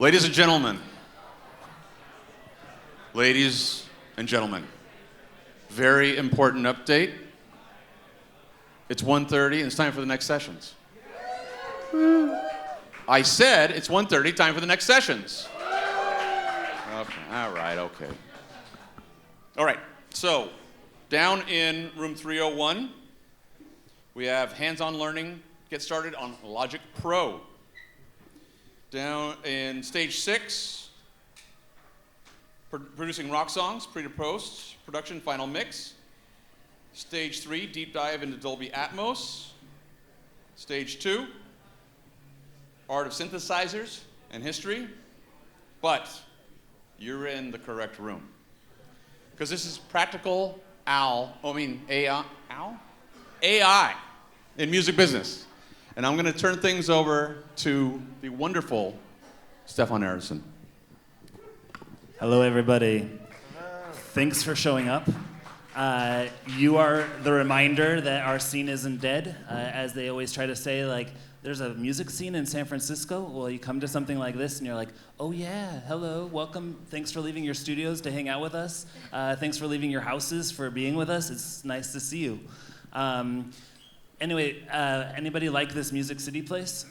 Ladies and gentlemen, very important update. It's 1:30 and it's time for the next sessions. I said it's 1:30, time for the next sessions. Okay, all right, so down in room 301, we have hands-on learning, get started on Logic Pro. Down in stage 6, producing rock songs, pre to post, production, final mix. Stage 3, deep dive into Dolby Atmos. Stage 2, art of synthesizers and history. But you're in the correct room. Because this is practical AI in music business. And I'm going to turn things over to the wonderful Stefan Aronsen. Hello, everybody. Thanks for showing up. You are the reminder that our scene isn't dead. As they always try to say, like, there's a music scene in San Francisco. Well, you come to something like this and you're like, oh yeah, hello, welcome. Thanks for leaving your studios to hang out with us. Thanks for leaving your houses for being with us. It's nice to see you. Anyway, anybody like this Music City place?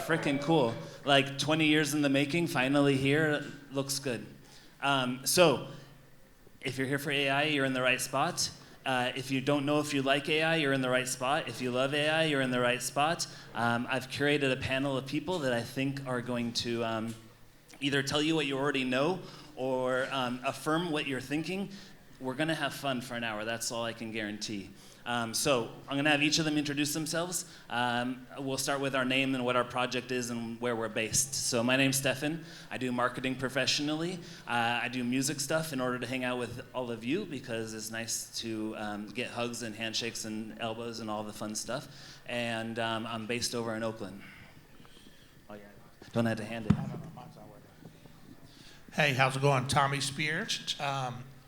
Freaking cool. Like 20 years in the making, finally here, looks good. So, if you're here for AI, you're in the right spot. If you don't know if you like AI, you're in the right spot. If you love AI, you're in the right spot. I've curated a panel of people that I think are going to either tell you what you already know or affirm what you're thinking. We're gonna have fun for an hour, that's all I can guarantee. So I'm going to have each of them introduce themselves. We'll start with our name and what our project is and where we're based. So my name's Stefan. I do marketing professionally. I do music stuff in order to hang out with all of you because it's nice to get hugs and handshakes and elbows and all the fun stuff. And I'm based over in Oakland. Oh, yeah. Don't have to hand it. Hey, how's it going? Tommy Speer.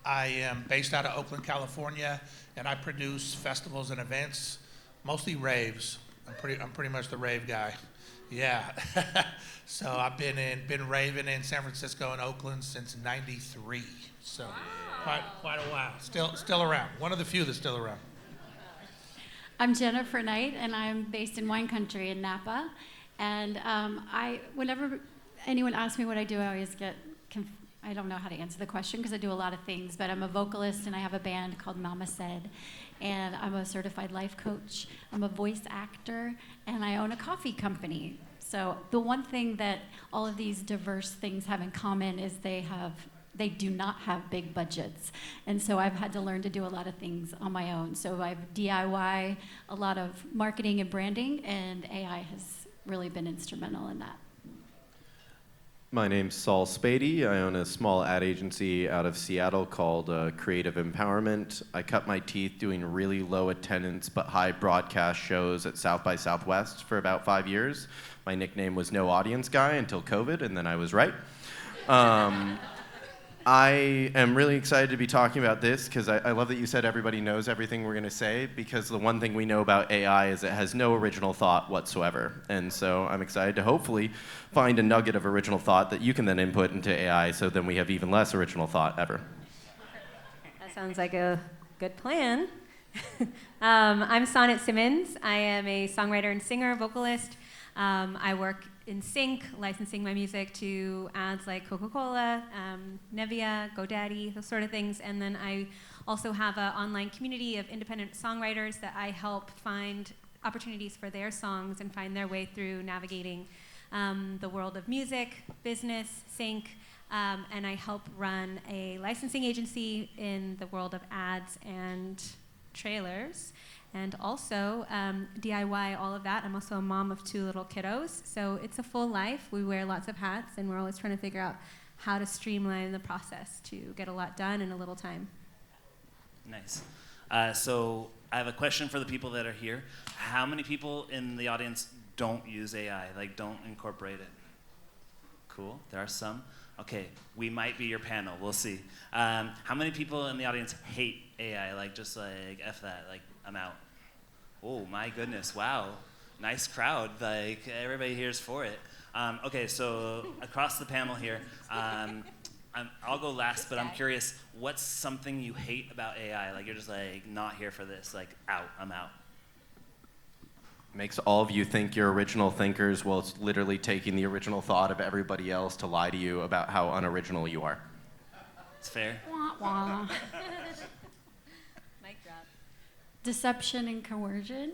I am based out of Oakland, California, and I produce festivals and events, mostly raves. I'm pretty much the rave guy. Yeah. So I've been raving in San Francisco and Oakland since '93. So quite a while. Still around. One of the few that's still around. I'm Jennifer Knight, and I'm based in wine country in Napa. And whenever anyone asks me what I do, I always get confused. I don't know how to answer the question because I do a lot of things, but I'm a vocalist and I have a band called Mama Said, and I'm a certified life coach. I'm a voice actor, and I own a coffee company. So the one thing that all of these diverse things have in common is they do not have big budgets. And so I've had to learn to do a lot of things on my own. So I've DIY a lot of marketing and branding, and AI has really been instrumental in that. My name's Saul Spady. I own a small ad agency out of Seattle called Creative Empowerment. I cut my teeth doing really low attendance but high broadcast shows at South by Southwest for about 5 years. My nickname was No Audience Guy until COVID, and then I was right. I am really excited to be talking about this because I love that you said everybody knows everything we're going to say, because the one thing we know about AI is it has no original thought whatsoever. And so I'm excited to hopefully find a nugget of original thought that you can then input into AI, so then we have even less original thought ever. That sounds like a good plan. I'm Sonnet Simmons. I am a songwriter and singer, vocalist. I work in sync, licensing my music to ads like Coca-Cola, Nevia, GoDaddy, those sort of things. And then I also have an online community of independent songwriters that I help find opportunities for their songs and find their way through navigating the world of music, business, sync, and I help run a licensing agency in the world of ads and trailers. And also DIY all of that. I'm also a mom of 2 little kiddos, so it's a full life. We wear lots of hats, and we're always trying to figure out how to streamline the process to get a lot done in a little time. Nice. So I have a question for the people that are here. How many people in the audience don't use AI, like don't incorporate it? Cool, there are some. Okay, we might be your panel, we'll see. How many people in the audience hate AI, like just like F that, like I'm out? Oh my goodness, wow. Nice crowd, like everybody here's for it. Okay, so across the panel here, I'll go last, but I'm curious, what's something you hate about AI? Like you're just like, not here for this, like out, I'm out. Makes all of you think you're original thinkers while it's literally taking the original thought of everybody else to lie to you about how unoriginal you are. It's fair. Wah, wah. Mic drop. Deception and coercion.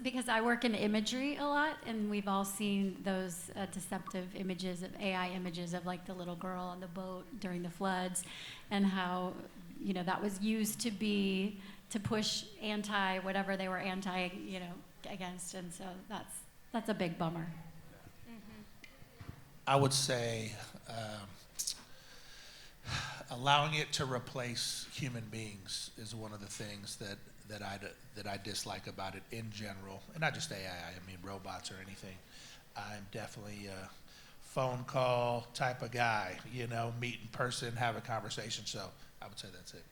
Because I work in imagery a lot, and we've all seen those deceptive images of AI images of like the little girl on the boat during the floods, and how that was used to push anti whatever they were anti against, and so that's a big bummer. I would say allowing it to replace human beings is one of the things that I dislike about it in general, and not just AI. I mean robots or anything. I'm definitely a phone call type of guy. Meet in person, have a conversation. So I would say that's it.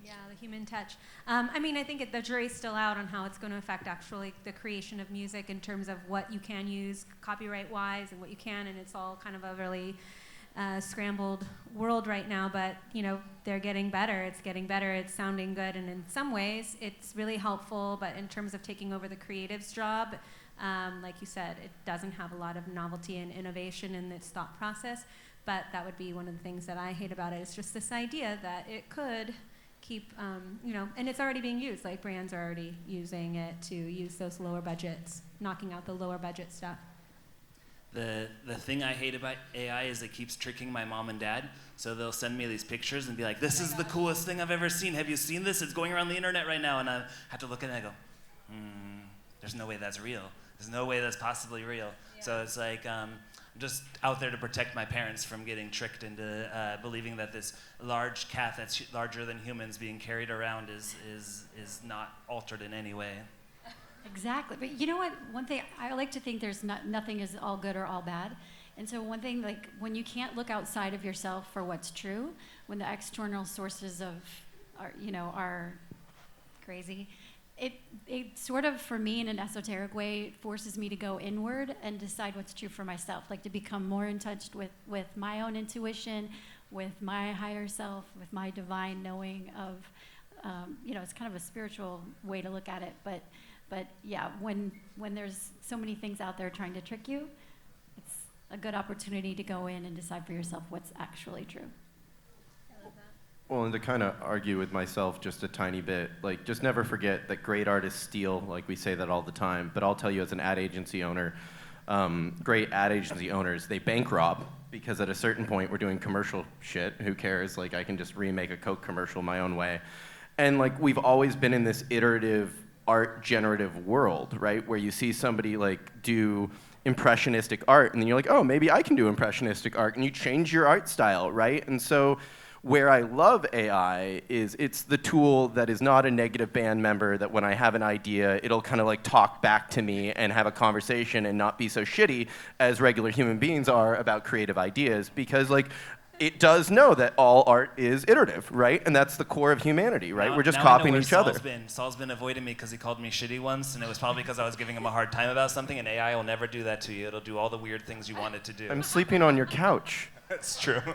Yeah, the human touch. I think the jury's still out on how it's going to affect actually the creation of music in terms of what you can use copyright-wise and what you can, and it's all kind of a really scrambled world right now, but they're getting better. It's getting better. It's sounding good, and in some ways, it's really helpful. But in terms of taking over the creative's job, like you said, it doesn't have a lot of novelty and innovation in its thought process. But that would be one of the things that I hate about it. It's just this idea that it could keep, and it's already being used. Like brands are already using it to use those lower budgets, knocking out the lower budget stuff. The thing I hate about AI is it keeps tricking my mom and dad. So they'll send me these pictures and be like, this is the coolest thing I've ever seen. Have you seen this? It's going around the internet right now. And I have to look at it and I go, there's no way that's real. There's no way that's possibly real. Yeah. So it's like, I'm just out there to protect my parents from getting tricked into believing that this large cat that's larger than humans being carried around is not altered in any way. Exactly. But you know what? One thing, I like to think there's nothing is all good or all bad. And so one thing, like when you can't look outside of yourself for what's true, when the external sources are crazy, it sort of, for me in an esoteric way, forces me to go inward and decide what's true for myself, like to become more in touch with my own intuition, with my higher self, with my divine knowing of, it's kind of a spiritual way to look at it. But yeah, when there's so many things out there trying to trick you, it's a good opportunity to go in and decide for yourself what's actually true. Well, and to kind of argue with myself just a tiny bit, like just never forget that great artists steal, like we say that all the time, but I'll tell you as an ad agency owner, great ad agency owners, they bank rob because at a certain point we're doing commercial shit, who cares, like I can just remake a Coke commercial my own way. And like we've always been in this iterative art generative world, right? Where you see somebody like do impressionistic art and then you're like, oh, maybe I can do impressionistic art, and you change your art style, right? And so where I love AI is it's the tool that is not a negative band member that when I have an idea, it'll kind of like talk back to me and have a conversation and not be so shitty as regular human beings are about creative ideas, because like it does know that all art is iterative, right? And that's the core of humanity, right? We're just copying each other. Saul's been avoiding me because he called me shitty once, and it was probably because I was giving him a hard time about something, and AI will never do that to you. It'll do all the weird things you want it to do. I'm sleeping on your couch. That's true. Oh,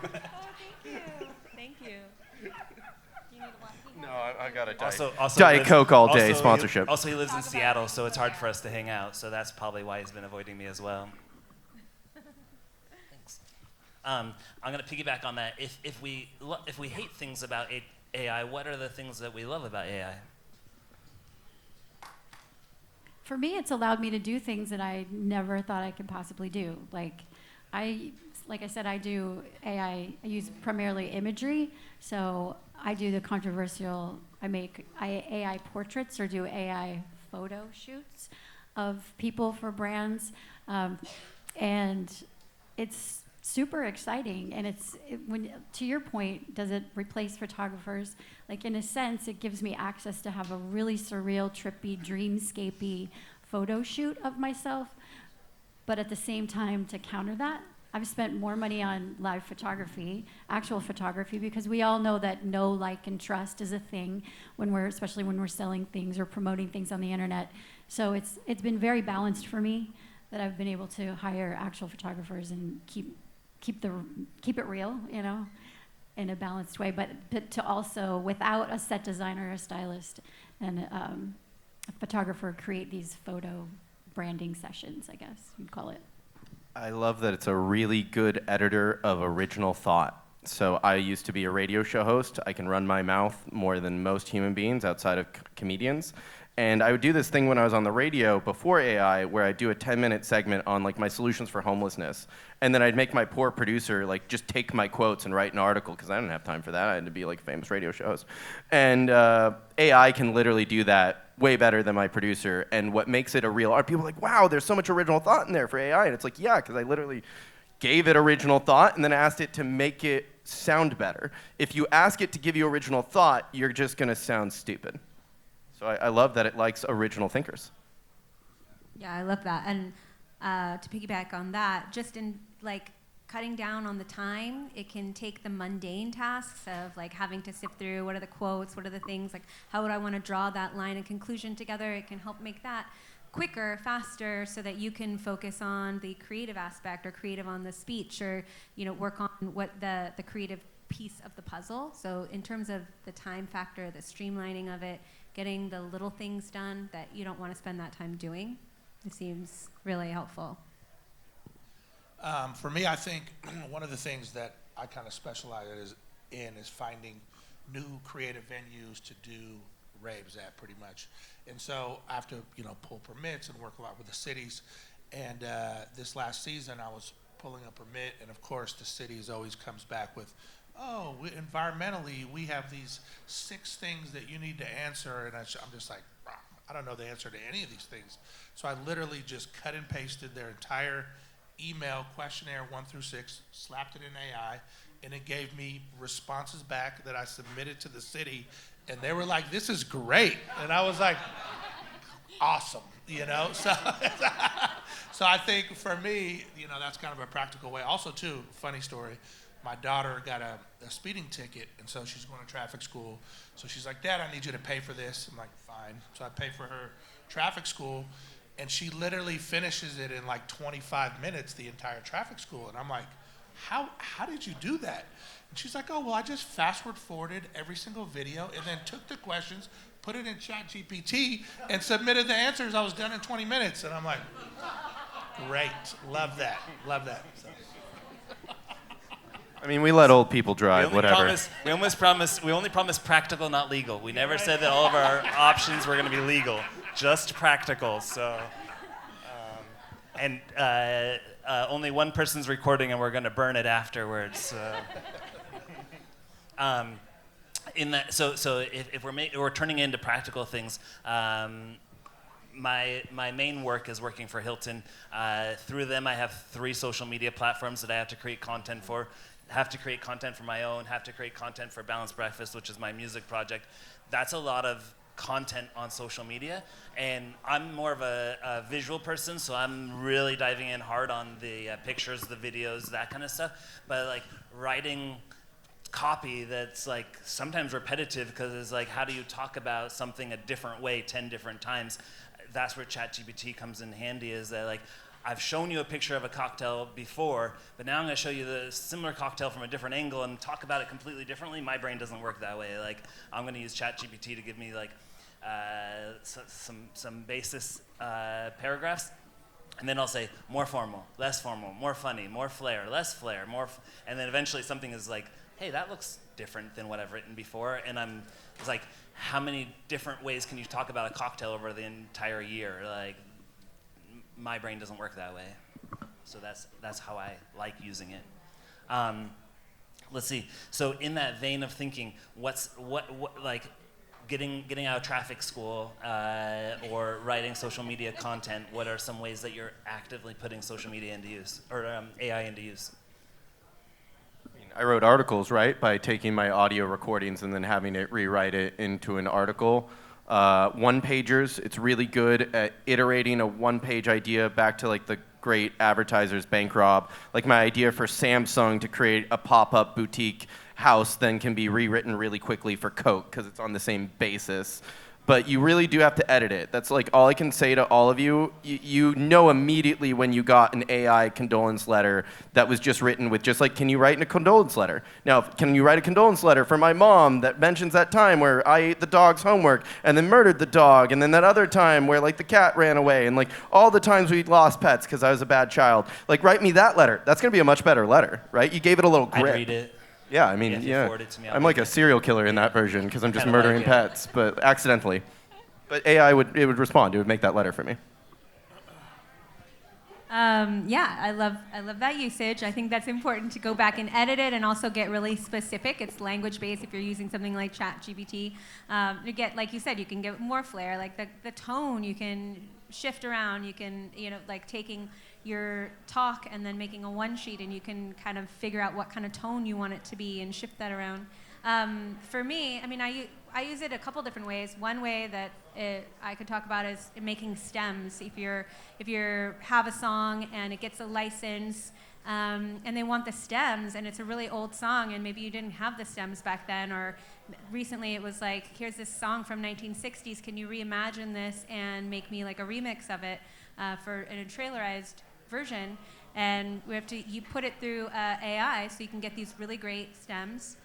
thank you. Do you need a No, I got a Diet Coke all day, sponsorship. Also, he lives in Seattle, so it's hard for us to hang out, so that's probably why he's been avoiding me as well. I'm going to piggyback on that. If we hate things about AI, what are the things that we love about AI? For me, it's allowed me to do things that I never thought I could possibly do. Like I said, I do AI. I use primarily imagery, so I do the controversial. I make AI portraits or do AI photo shoots of people for brands, and it's super exciting. And when, to your point, does it replace photographers? Like in a sense, it gives me access to have a really surreal, trippy, dreamscapey photo shoot of myself. But at the same time, to counter that, I've spent more money on live photography, actual photography, because we all know that know, like, and trust is a thing especially when we're selling things or promoting things on the internet. So it's been very balanced for me. that I've been able to hire actual photographers and keep it real, you know, in a balanced way, but to also, without a set designer or a stylist and a photographer, create these photo branding sessions, I guess you'd call it. I love that it's a really good editor of original thought. So I used to be a radio show host. I can run my mouth more than most human beings outside of comedians. And I would do this thing when I was on the radio before AI where I'd do a 10-minute segment on like my solutions for homelessness. And then I'd make my poor producer like just take my quotes and write an article because I didn't have time for that. I had to be like a famous radio show host. And AI can literally do that way better than my producer. And what makes it a real art, people are like, wow, there's so much original thought in there for AI. And it's like, yeah, because I literally gave it original thought and then asked it to make it sound better. If you ask it to give you original thought, you're just going to sound stupid. So I love that it likes original thinkers. Yeah, I love that. And to piggyback on that, just in like cutting down on the time, it can take the mundane tasks of like having to sift through what are the quotes, what are the things, like how would I want to draw that line and conclusion together. It can help make that quicker, faster, so that you can focus on the creative aspect or creative on the speech, or work on what the creative piece of the puzzle. So in terms of the time factor, the streamlining of it, getting the little things done that you don't want to spend that time doing, it seems really helpful. For me, I think one of the things that I kind of specialize in is finding new creative venues to do raves at, pretty much. And so I have to, pull permits and work a lot with the cities. And this last season, I was pulling a permit, and of course, the cities always comes back with, oh, environmentally, we have these 6 things that you need to answer. And I'm just like, I don't know the answer to any of these things. So I literally just cut and pasted their entire email questionnaire 1 through 6, slapped it in AI, and it gave me responses back that I submitted to the city. And they were like, this is great. And I was like, awesome, So, so I think for me, that's kind of a practical way. Also, too, funny story, my daughter got a speeding ticket, and so she's going to traffic school. So she's like, Dad, I need you to pay for this. I'm like, fine. So I pay for her traffic school, and she literally finishes it in like 25 minutes, the entire traffic school. And I'm like, how did you do that? And she's like, oh, well, I just forwarded every single video and then took the questions, put it in ChatGPT, and submitted the answers. I was done in 20 minutes. And I'm like, great, love that. So. I mean, we let old people drive, whatever. We only promise practical, not legal. We never said that all of our options were going to be legal, just practical. So, only one person's recording, and we're going to burn it afterwards. If we're turning into practical things, my main work is working for Hilton. Through them, I have 3 social media platforms that I have to create content for. Have to create content for my own, have to create content for Balanced Breakfast, which is my music project. That's a lot of content on social media, and I'm more of a visual person, so I'm really diving in hard on the pictures, the videos, that kind of stuff. But like writing copy that's like sometimes repetitive, because it's like, how do you talk about something a different way 10 different times? That's where ChatGPT comes in handy, is that like, I've shown you a picture of a cocktail before, but now I'm going to show you the similar cocktail from a different angle and talk about it completely differently. My brain doesn't work that way. Like, I'm going to use ChatGPT to give me like some basis paragraphs, and then I'll say more formal, less formal, more funny, more flair, less flair, and then eventually something is like, hey, that looks different than what I've written before, and it's like, how many different ways can you talk about a cocktail over the entire year? Like, my brain doesn't work that way, so that's how I like using it. Let's see. So in that vein of thinking, what like getting out of traffic school or writing social media content? What are some ways that you're actively putting social media into use, or AI into use? I wrote articles, right, by taking my audio recordings and then having it rewrite it into an article. One-pagers, it's really good at iterating a one-page idea back to like the great advertisers, bank rob. Like my idea for Samsung to create a pop-up boutique house then can be rewritten really quickly for Coke because it's on the same basis. but you really do have to edit it. That's like all I can say to all of you. You know immediately when you got an AI condolence letter that was just written with just like, can you write a condolence letter? Now, can you write a condolence letter for my mom that mentions that time where I ate the dog's homework and then murdered the dog, and then that other time where like the cat ran away, and like all the times we lost pets because I was a bad child. Like, write me that letter. That's gonna be a much better letter, right? You gave it a little grip. I'd read it. Yeah, I mean, Yeah, if you yeah. forward it to me, I'll I'm read like a serial killer in that version because I'm just Kinda murdering like it. pets, but accidentally. But AI would respond. It would make that letter for me. Yeah, I love that usage. I think that's important to go back and edit it and also get really specific. It's language based if you're using something like ChatGPT. You get, like you said, you can get more flair. Like the tone you can shift around. You can, like taking your talk and then making a one sheet, and you can kind of figure out what kind of tone you want it to be and shift that around. For me, I mean, I use it a couple different ways. One way that I could talk about is making stems. If you have a song and it gets a license, and they want the stems, and it's a really old song, and maybe you didn't have the stems back then, or recently it was like, here's this song from 1960s. Can you reimagine this and make me like a remix of it in a trailerized version? And you put it through AI, so you can get these really great stems.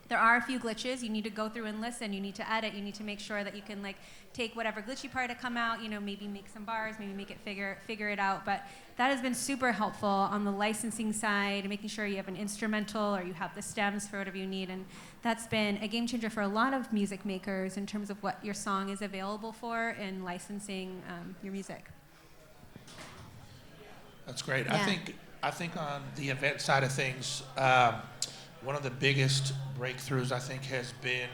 There are a few glitches. You need to go through and listen. You need to edit. You need to make sure that you can like take whatever glitchy part to come out, maybe make some bars, maybe make it figure it out. But that has been super helpful on the licensing side, making sure you have an instrumental or you have the stems for whatever you need. And that's been a game changer for a lot of music makers in terms of what your song is available for in licensing your music. That's great. Yeah. I think on the event side of things, one of the biggest breakthroughs I think has been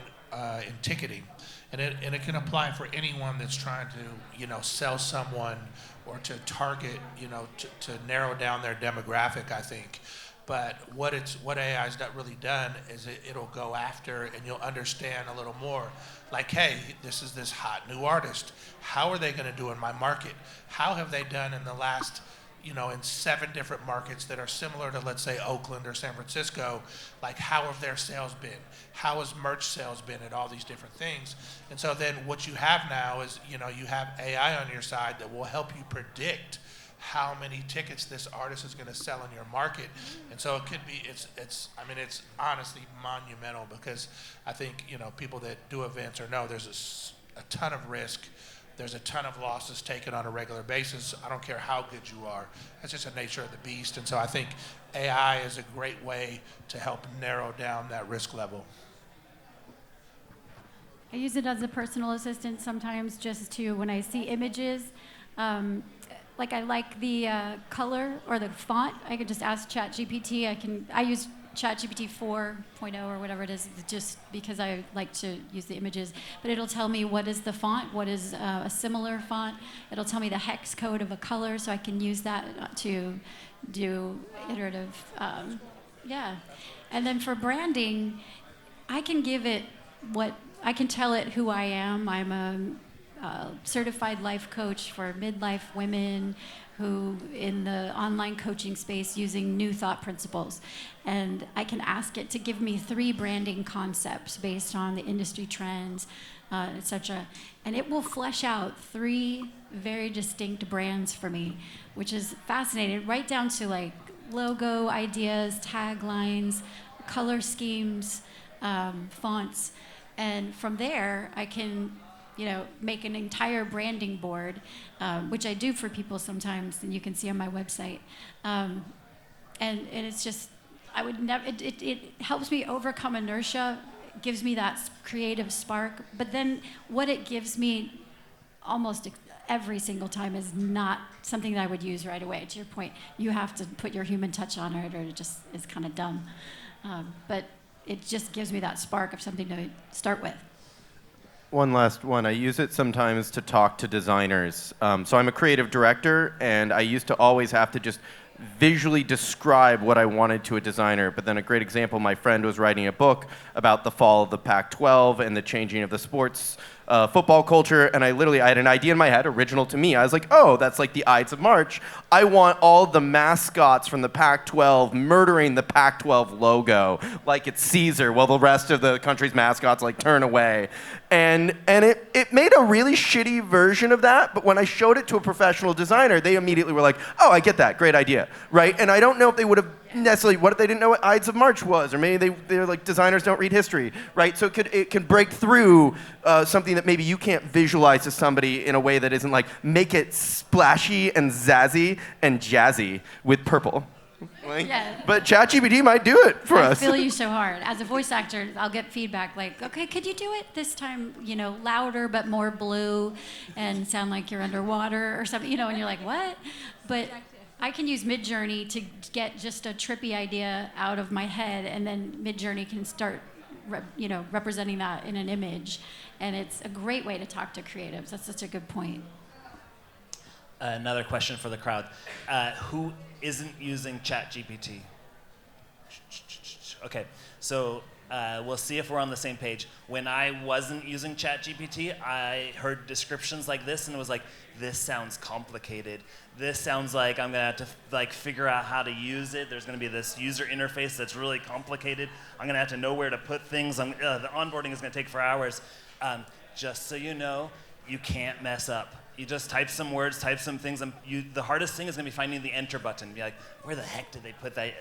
in ticketing, and it can apply for anyone that's trying to sell someone or to target to narrow down their demographic. I think, but what AI's really done is it'll go after, and you'll understand a little more. Like, hey, this is this hot new artist. How are they going to do in my market? How have they done in the last in 7 different markets that are similar to, let's say, Oakland or San Francisco? Like, how have their sales been? How has merch sales been at all these different things? And so then what you have now is, you have AI on your side that will help you predict how many tickets this artist is going to sell in your market. And so it could be, it's honestly monumental, because I think, people that do events know there's a ton of risk. There's a ton of losses taken on a regular basis. I don't care how good you are. That's just the nature of the beast. And so I think AI is a great way to help narrow down that risk level. I use it as a personal assistant sometimes, just to, when I see images, like I like the color or the font, I could just ask ChatGPT. I use ChatGPT 4.0 or whatever it is, just because I like to use the images. But it'll tell me what is the font, what is a similar font. It'll tell me the hex code of a color, so I can use that to do iterative, yeah. And then for branding, I can give it I can tell it who I am. I'm a certified life coach for midlife women who in the online coaching space using new thought principles. And I can ask it to give me 3 branding concepts based on the industry trends, etc. And it will flesh out 3 very distinct brands for me, which is fascinating, right down to like logo ideas, taglines, color schemes, fonts. And from there, I can make an entire branding board, which I do for people sometimes, and you can see on my website. And it's just, I would never, it helps me overcome inertia, gives me that creative spark. But then what it gives me almost every single time is not something that I would use right away. To your point, you have to put your human touch on it, or it just is kind of dumb. But it just gives me that spark of something to start with. One last one. I use it sometimes to talk to designers. So I'm a creative director, and I used to always have to just visually describe what I wanted to a designer. But then a great example, my friend was writing a book about the fall of the Pac-12 and the changing of the sports football culture, and I had an idea in my head, original to me. I was like, oh, that's like the Ides of March. I want all the mascots from the Pac-12 murdering the Pac-12 logo like it's Caesar, while the rest of the country's mascots like turn away. And it made a really shitty version of that, but when I showed it to a professional designer, they immediately were like, oh, I get that, great idea, right? And I don't know if they would have necessarily, what if they didn't know what Ides of March was? Or maybe they're like, designers don't read history, right? So it can break through something that maybe you can't visualize to somebody in a way that isn't like, make it splashy and zazzy and jazzy with purple. Like, Yeah. But ChatGPT might do it for I us. feel you so hard. As a voice actor, I'll get feedback like, okay, could you do it this time, louder but more blue and sound like you're underwater or something, and you're like, what? But I can use Midjourney to get just a trippy idea out of my head, and then Midjourney can start, representing that in an image. And it's a great way to talk to creatives. That's such a good point. Another question for the crowd. Who isn't using ChatGPT? Okay, so we'll see if we're on the same page. When I wasn't using ChatGPT, I heard descriptions like this, and it was like, this sounds complicated. This sounds like I'm gonna have to figure out how to use it. There's gonna be this user interface that's really complicated. I'm gonna have to know where to put things. The onboarding is gonna take 4 hours. Just so you know, you can't mess up. You just type some words, type some things, and the hardest thing is gonna be finding the enter button. Be like, where the heck did they put that?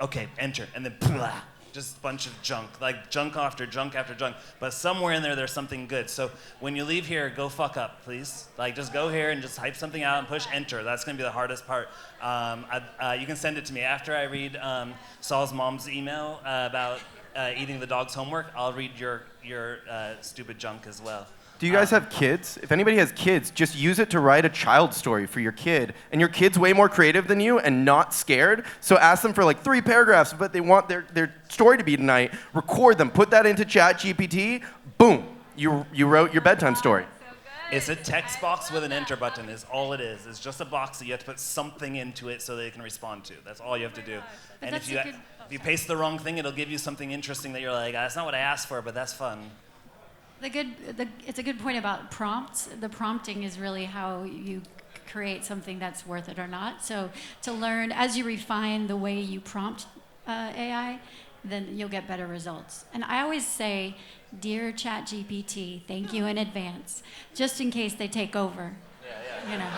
Okay, enter, and then blah, just a bunch of junk, like junk after junk after junk. But somewhere in there, there's something good. So when you leave here, go fuck up, please. Just go here and just type something out and push enter. That's gonna be the hardest part. You can send it to me after I read Saul's mom's email about eating the dog's homework. I'll read your stupid junk as well. Do you guys have kids? If anybody has kids, just use it to write a child story for your kid. And your kid's way more creative than you and not scared. So ask them for like 3 paragraphs, but they want their story to be tonight. Record them, put that into ChatGPT. Boom, you wrote your bedtime story. It's a text box with an enter button is all it is. It's just a box that you have to put something into it so they can respond to. That's all you have to do. And if you paste the wrong thing, it'll give you something interesting that you're like, that's not what I asked for, but that's fun. It's a good point about prompts. The prompting is really how you create something that's worth it or not. So to learn, as you refine the way you prompt AI, then you'll get better results. And I always say, dear ChatGPT, thank you in advance, just in case they take over. Yeah.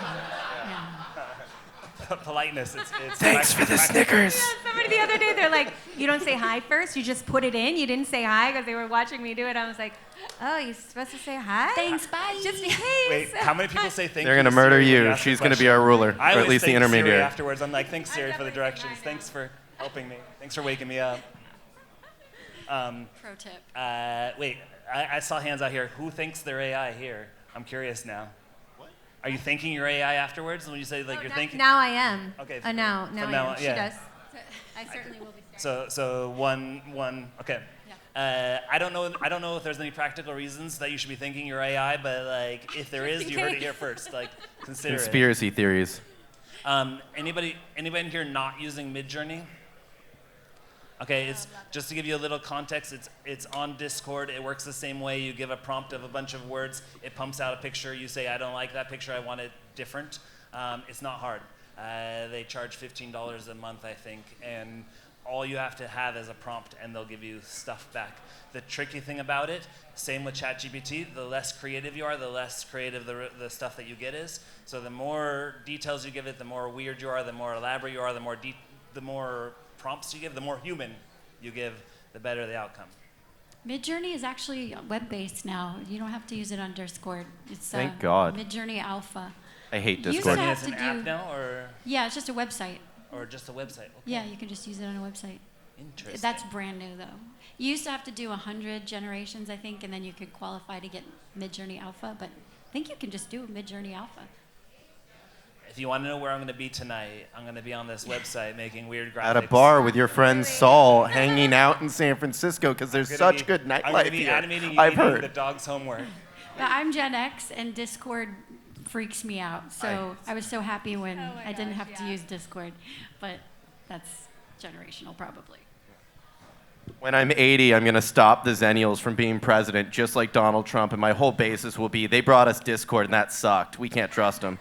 Politeness. It's Thanks for the Snickers. Yeah, somebody the other day, they're like, you don't say hi first, you just put it in. You didn't say hi because they were watching me do it. I was like, oh, you're supposed to say hi? Thanks, bye. Just behave. Wait, how many people say thank you? They're going to to murder Siri when you. ask a She's going to be question? our ruler, I or at always least the thank Siri intermediary. afterwards. I'm like, thanks, Siri, for the directions. Thanks for helping me. Thanks for waking me up. Pro tip. Wait, I saw hands out here. Who thinks they're AI here? I'm curious now. What? Are you thanking your AI afterwards when you say you're thinking? Now I am. Okay. Now from I now am. on, She yeah. does. I certainly will be. So one. Okay. Yeah. I don't know if there's any practical reasons that you should be thanking your AI, but if there is, you heard it here first. Consider Conspiracy theories. it. Anybody in here not using Midjourney? Okay, it's just to give you a little context. It's on Discord. It works the same way. You give a prompt of a bunch of words. It pumps out a picture. You say, I don't like that picture. I want it different. It's not hard. They charge $15 a month, I think, and all you have to have is a prompt, and they'll give you stuff back. The tricky thing about it, same with ChatGPT, the less creative you are, the less creative the stuff that you get is. So the more details you give it, the more weird you are, the more elaborate you are, the more prompts you give, the more human you give, the better the outcome. Midjourney is actually web-based now. You don't have to use it on Discord. It's Thank God. Midjourney Alpha. I hate Use Discord. it It's have an to app do- now, Yeah, it's just a website. or just a website? Okay. Yeah, you can just use it on a website. Interesting. That's brand new, though. You used to have to do 100 generations, I think, and then you could qualify to get Midjourney Alpha, but I think you can just do Midjourney Alpha. If you want to know where I'm going to be tonight, I'm going to be on this website making weird graphics. At a bar with your friend Saul, hanging out in San Francisco because there's I'm gonna such be- good I'm going nightlife to be here. animating you I've eating heard. the dog's homework. But I'm Gen X, and Discord freaks me out. So I was so happy when I didn't have to use Discord, but that's generational, probably. When I'm 80, I'm going to stop the Zennials from being president, just like Donald Trump, and my whole basis will be, they brought us Discord, and that sucked. We can't trust them.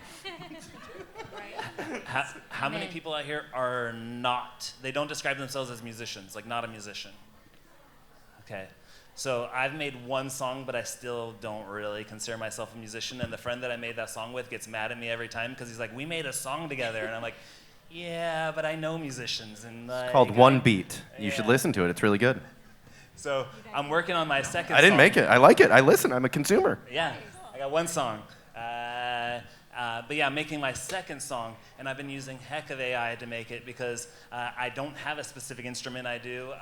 How many people out here are not, they don't describe themselves as musicians, like not a musician? Okay. So I've made one song, but I still don't really consider myself a musician, and the friend that I made that song with gets mad at me every time because he's like, we made a song together, and I'm like, yeah, but I know musicians. And It's called One Beat. You should listen to it. It's really good. So I'm working on my second song. I didn't make it. I like it. I listen. I'm a consumer. Yeah, I got one song. But yeah, I'm making my second song, and I've been using heck of AI to make it because I don't have a specific instrument I do.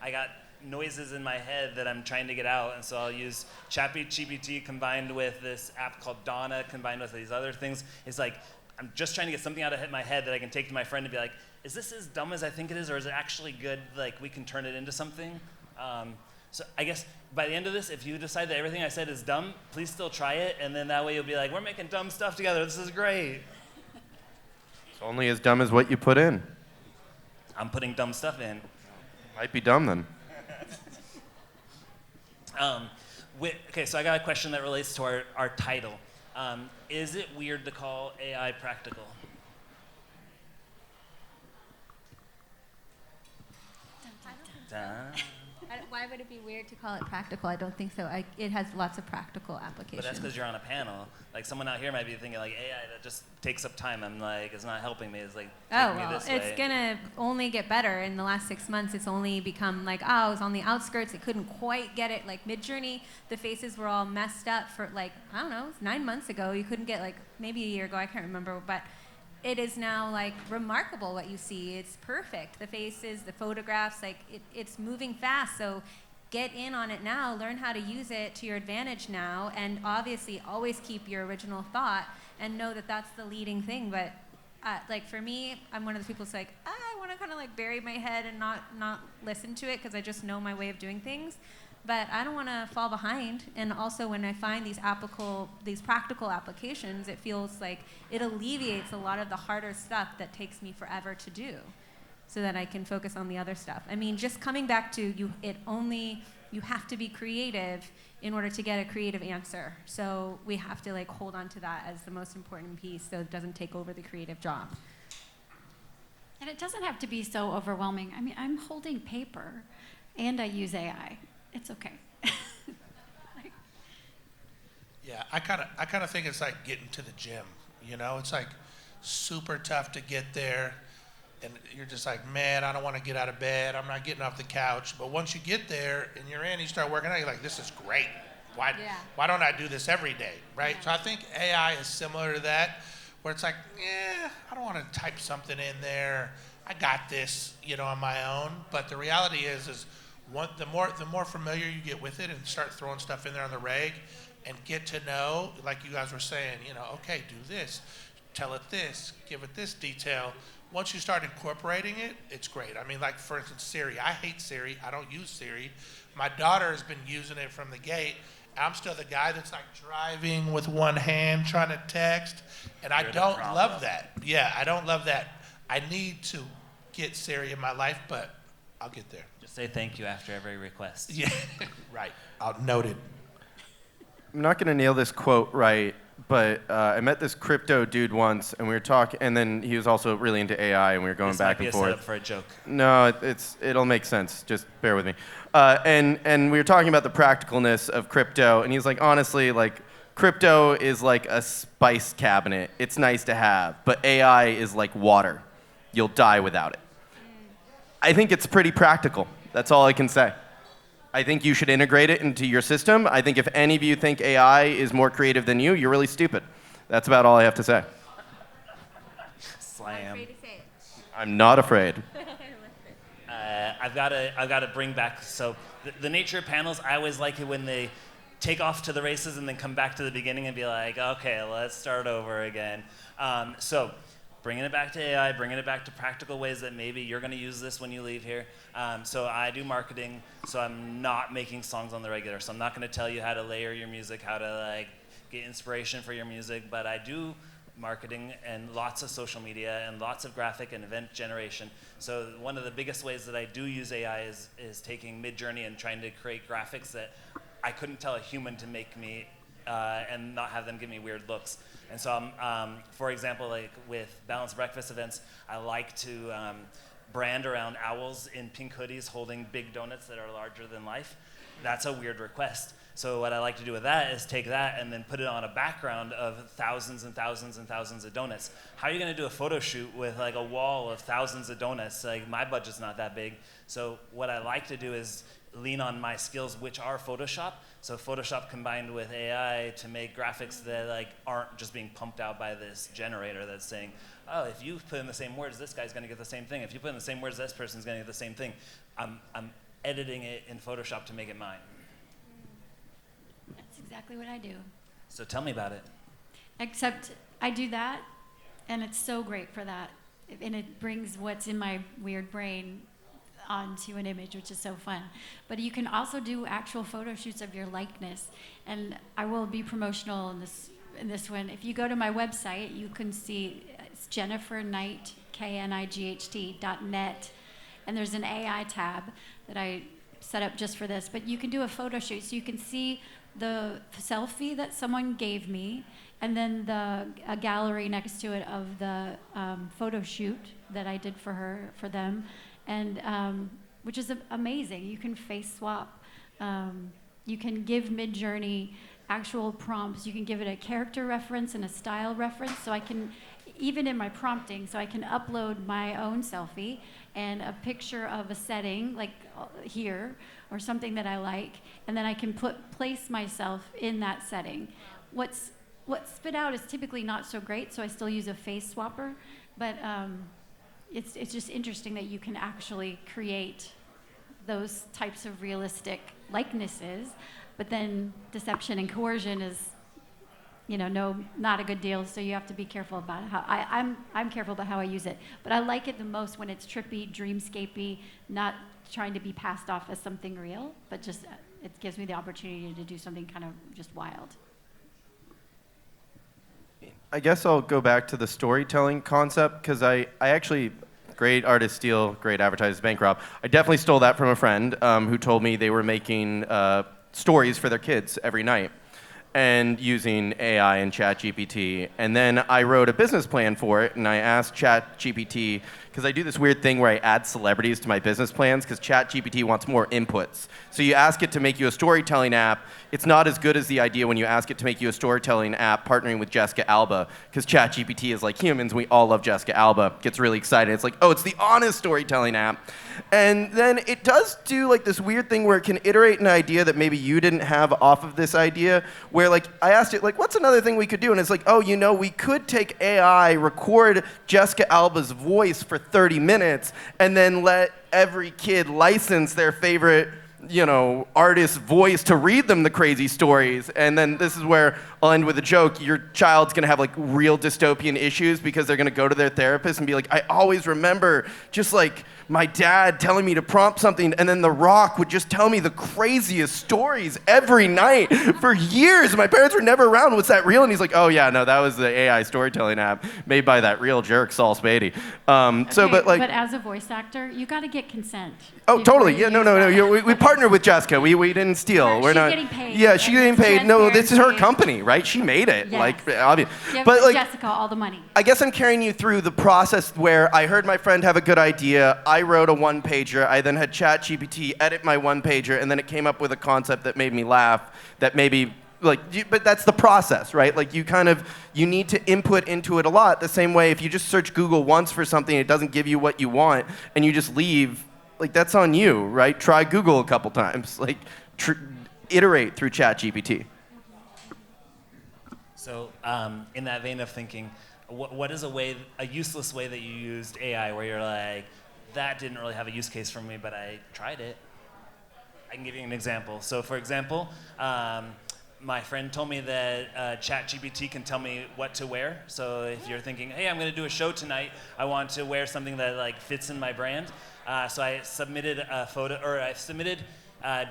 I got noises in my head that I'm trying to get out, and so I'll use ChatGPT combined with this app called Donna, combined with these other things. It's like, I'm just trying to get something out of my head that I can take to my friend and be like, is this as dumb as I think it is, or is it actually good, like we can turn it into something? So I guess by the end of this, if you decide that everything I said is dumb, please still try it, and then that way you'll be like, we're making dumb stuff together, this is great. It's only as dumb as what you put in. I'm putting dumb stuff in. Might be dumb then. Okay, so I got a question that relates to our title. Is it weird to call AI practical? Why would it be weird to call it practical? I don't think so. It has lots of practical But applications. that's because you're on a panel. Like someone out here might be thinking like AI that just takes up time. I'm like, it's not helping me. It's like taking me this way. It's gonna only get better. In the last 6 months, it's only become like, oh, it was on the outskirts. It couldn't quite get it. Like Mid-Journey, the faces were all messed up for like, I don't know, it was 9 months ago. You couldn't get like, maybe a year ago, I can't remember, but it is now like remarkable what you see. It's perfect. The faces, the photographs, like it's moving fast. So get in on it now, learn how to use it to your advantage now, and obviously always keep your original thought and know that that's the leading thing. But like for me, I'm one of those people that's like, I want to kind of like bury my head and not listen to it because I just know my way of doing things. But I don't want to fall behind. And also when I find these practical applications, it feels like it alleviates a lot of the harder stuff that takes me forever to do, so that I can focus on the other stuff. I mean, just coming back to you have to be creative in order to get a creative answer. So we have to like hold on to that as the most important piece so it doesn't take over the creative job. And it doesn't have to be so overwhelming. I mean, I'm holding paper and I use AI. It's okay. Yeah, I kind of think it's like getting to the gym. You know, it's like super tough to get there, and you're just like, man, I don't want to get out of bed. I'm not getting off the couch. But once you get there and you're in, you start working out. You're like, this is great. Why don't I do this every day, right? Yeah. So I think AI is similar to that, where it's like, I don't want to type something in there. I got this, on my own. But the reality is the more familiar you get with it and start throwing stuff in there on the reg and get to know, like you guys were saying, okay, do this, tell it this, give it this detail. Once you start incorporating it, it's great. I mean, like for instance, Siri. I hate Siri. I don't use Siri. My daughter has been using it from the gate. I'm still the guy that's like driving with one hand trying to text, and I don't love that. Yeah, I don't love that. I need to get Siri in my life, but I'll get there. Just say thank you after every request. Yeah, right. I'll note it. I'm not going to nail this quote right, but I met this crypto dude once, and we were talking, and then he was also really into AI, and we were going back and forth. This might be a setup for a joke. No, it'll make sense. Just bear with me. And we were talking about the practicalness of crypto, and he's like, honestly, like, crypto is like a spice cabinet. It's nice to have, but AI is like water. You'll die without it. I think it's pretty practical. That's all I can say. I think you should integrate it into your system. I think if any of you think AI is more creative than you, you're really stupid. That's about all I have to say. Slam. I'm afraid to say it. I'm not afraid. I've got to bring back, so the nature of panels, I always like it when they take off to the races and then come back to the beginning and be like, okay, let's start over again. So bringing it back to AI, bringing it back to practical ways that maybe you're going to use this when you leave here. So I do marketing, so I'm not making songs on the regular. So I'm not going to tell you how to layer your music, how to like get inspiration for your music, but I do marketing and lots of social media and lots of graphic and event generation. So one of the biggest ways that I do use AI is taking Midjourney and trying to create graphics that I couldn't tell a human to make me and not have them give me weird looks. And so, for example, like with balanced breakfast events, I like to brand around owls in pink hoodies holding big donuts that are larger than life. That's a weird request. So what I like to do with that is take that and then put it on a background of thousands and thousands and thousands of donuts. How are you going to do a photo shoot with like a wall of thousands of donuts? Like my budget's not that big. So what I like to do is lean on my skills, which are Photoshop. So Photoshop combined with AI to make graphics that like aren't just being pumped out by this generator that's saying, oh, if you put in the same words, this guy's going to get the same thing. If you put in the same words, this person's going to get the same thing. I'm editing it in Photoshop to make it mine. That's exactly what I do. So tell me about it. Except I do that, and it's so great for that. And it brings what's in my weird brain onto an image, which is so fun. But you can also do actual photo shoots of your likeness. And I will be promotional in this one. If you go to my website, you can see it's JenniferKnight, KNIGHT.net. And there's an AI tab that I set up just for this. But you can do a photo shoot. So you can see the selfie that someone gave me, and then a gallery next to it of the photo shoot that I did for them, and which is amazing. You can face swap. You can give Midjourney actual prompts. You can give it a character reference and a style reference. So I can, even in my prompting, so I can upload my own selfie and a picture of a setting, like here, or something that I like, and then I can place myself in that setting. What's spit out is typically not so great, so I still use a face swapper, but it's just interesting that you can actually create those types of realistic likenesses, but then deception and coercion is, not a good deal. So you have to be careful about how I'm careful about how I use it. But I like it the most when it's trippy, dreamscapey, not trying to be passed off as something real, but just it gives me the opportunity to do something kind of just wild. I guess I'll go back to the storytelling concept, because I actually, great artists steal, great advertisers bankrupt. I definitely stole that from a friend who told me they were making stories for their kids every night and using AI and ChatGPT. And then I wrote a business plan for it, and I asked ChatGPT, because I do this weird thing where I add celebrities to my business plans, because ChatGPT wants more inputs. So you ask it to make you a storytelling app. It's not as good as the idea when you ask it to make you a storytelling app partnering with Jessica Alba, because ChatGPT is like humans. We all love Jessica Alba. Gets really excited. It's like, oh, it's the honest storytelling app. And then it does do like this weird thing where it can iterate an idea that maybe you didn't have off of this idea, where like I asked it, like, what's another thing we could do? And it's like, oh, we could take AI, record Jessica Alba's voice for 30 minutes, and then let every kid license their favorite artist's voice to read them the crazy stories. And then this is where I'll end with a joke. Your child's gonna have like real dystopian issues because they're gonna go to their therapist and be like, I always remember just like my dad telling me to prompt something, and then The Rock would just tell me the craziest stories every night for years. My parents were never around. Was that real? And he's like, oh yeah, no, that was the AI storytelling app made by that real jerk, Saul Spady. But as a voice actor, you got to get consent. Oh, totally. Yeah, no. We partnered with Jessica. We didn't steal. She's getting paid. Yeah, she's getting paid. No, this is her company, right? She made it. Yes. Like, obvious. Give But like, Jessica all the money. I guess I'm carrying you through the process where I heard my friend have a good idea. I wrote a one-pager. I then had ChatGPT edit my one-pager, and then it came up with a concept that made me laugh. That maybe but that's the process, right? Like you need to input into it a lot. The same way if you just search Google once for something, it doesn't give you what you want, and you just leave. Like that's on you, right? Try Google a couple times. Like iterate through ChatGPT. So in that vein of thinking, what is a useless way that you used AI where you're like, that didn't really have a use case for me, but I tried it? I can give you an example. So for example, my friend told me that ChatGPT can tell me what to wear. So if you're thinking, hey, I'm going to do a show tonight, I want to wear something that like fits in my brand. So I submitted a photo, or I submitted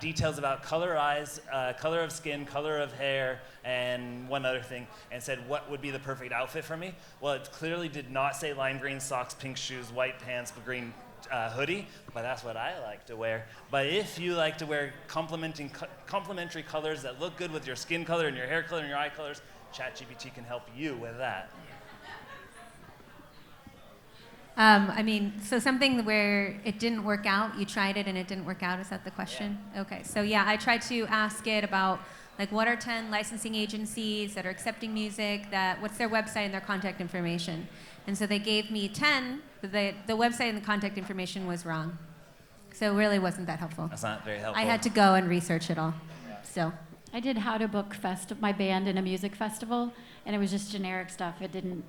details about color eyes, color of skin, color of hair, and one other thing, and said what would be the perfect outfit for me. Well, it clearly did not say lime green socks, pink shoes, white pants, green hoodie, but that's what I like to wear. But if you like to wear complementary colors that look good with your skin color and your hair color and your eye colors, ChatGPT can help you with that. So something where it didn't work out, you tried it and it didn't work out, is that the question? Yeah. Okay, so yeah, I tried to ask it about, like, what are 10 licensing agencies that are accepting music, what's their website and their contact information? And so they gave me 10, but the website and the contact information was wrong. So it really wasn't that helpful. That's not very helpful. I had to go and research it all, so. I did how to book my band in a music festival, and it was just generic stuff. It didn't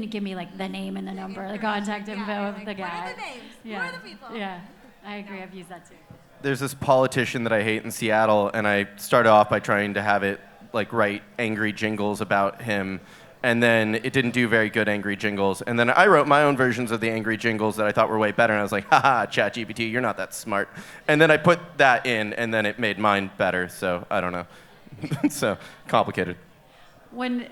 give me like the name and the number, the contact info of the guy. What are the names? Yeah. Who are the people? Yeah, I agree. I've used that too. There's this politician that I hate in Seattle, and I started off by trying to have it like write angry jingles about him, and then it didn't do very good angry jingles. And then I wrote my own versions of the angry jingles that I thought were way better, and I was like, haha, ChatGPT, you're not that smart. And then I put that in, and then it made mine better, so I don't know. So complicated. When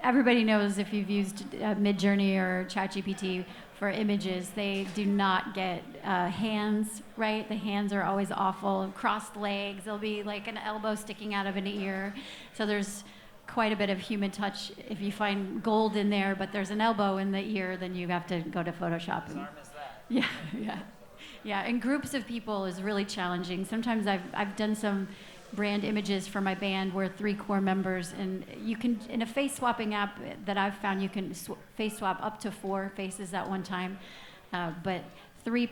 everybody knows, if you've used Midjourney or ChatGPT for images, they do not get hands right. The hands are always awful. Crossed legs. There'll be like an elbow sticking out of an ear. So there's quite a bit of human touch. If you find gold in there, but there's an elbow in the ear, then you have to go to Photoshop. Whose arm is that? Yeah. And groups of people is really challenging. Sometimes I've done some brand images for my band where 3 core members, and you can, in a face swapping app that I've found, you can face swap up to 4 faces at one time, but 3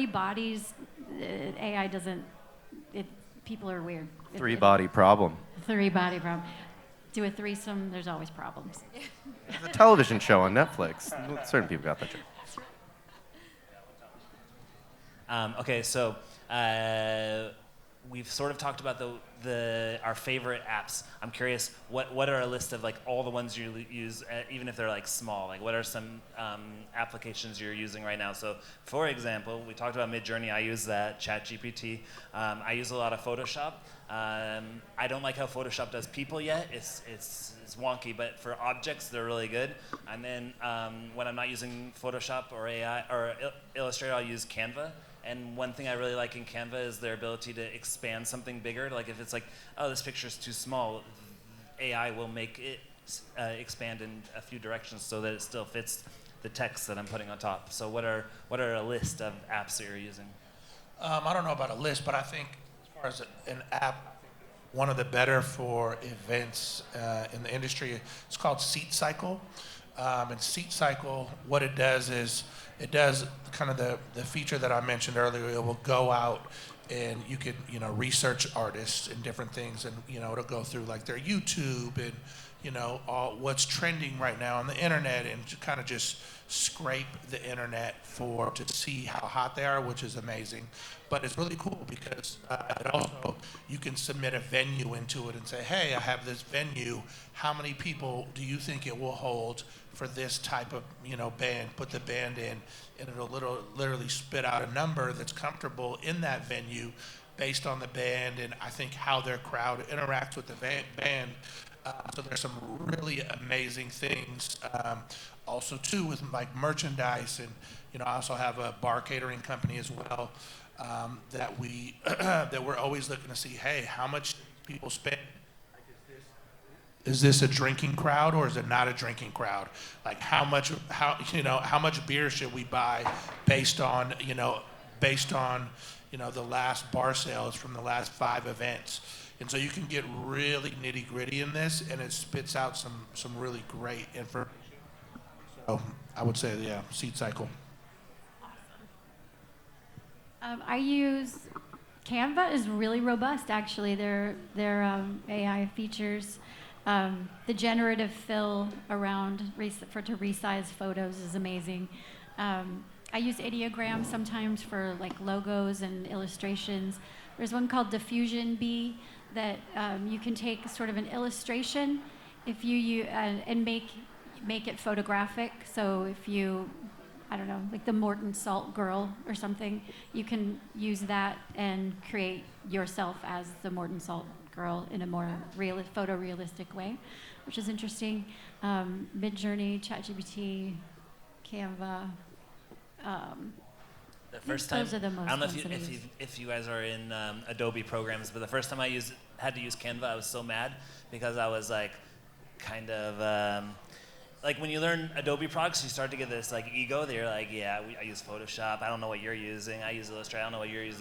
bodies, AI doesn't, people are weird. 3 body problem. 3 body problem. Do a threesome, there's always problems. It's a television show on Netflix. Certain people got that joke. Okay, so we've sort of talked about our favorite apps. I'm curious, what are a list of like all the ones you use, even if they're like small? Like, what are some applications you're using right now? So, for example, we talked about Midjourney. I use that. ChatGPT. I use a lot of Photoshop. I don't like how Photoshop does people yet. It's wonky, but for objects, they're really good. And then when I'm not using Photoshop or AI or Illustrator, I'll use Canva. And one thing I really like in Canva is their ability to expand something bigger. Like if it's like, oh, this picture's too small, AI will make it expand in a few directions so that it still fits the text that I'm putting on top. So what are a list of apps that you're using? I don't know about a list, but I think as far as an app, one of the better for events in the industry, it's called Seat Cycle. And Seat Cycle, what it does is, it does kind of the feature that I mentioned earlier. It will go out and you can, research artists and different things, and, it'll go through like their YouTube and, all what's trending right now on the internet, and to kind of just scrape the internet to see how hot they are, which is amazing. But it's really cool because it also, you can submit a venue into it and say, hey, I have this venue. How many people do you think it will hold for this type of, band? Put the band in, and it'll literally spit out a number that's comfortable in that venue based on the band and I think how their crowd interacts with the band. So there's some really amazing things. Also too with like merchandise, and I also have a bar catering company as well, that we're always looking to see, hey, how much people spend. Is this a drinking crowd or is it not a drinking crowd? Like how much beer should we buy based on the last bar sales from the last 5 events. And so you can get really nitty gritty in this, and it spits out some really great information. So I would say, yeah, Seat Cycle. I use Canva is really robust, actually. Their AI features, the generative fill around to resize photos is amazing. I use ideograms sometimes for like logos and illustrations. There's one called Diffusion Bee that you can take sort of an illustration and make it photographic. So if you I don't know, like the Morton Salt girl or something. You can use that and create yourself as the Morton Salt girl in a more photorealistic way, which is interesting. Midjourney, ChatGPT, Canva. The first time, those are the most I don't know ones that I use. if you guys are in Adobe programs, but the first time I had to use Canva, I was so mad because I was like, kind of, like when you learn Adobe products, you start to get this like ego that you're like, yeah, I use Photoshop. I don't know what you're using. I use Illustrator. I don't know what you're using.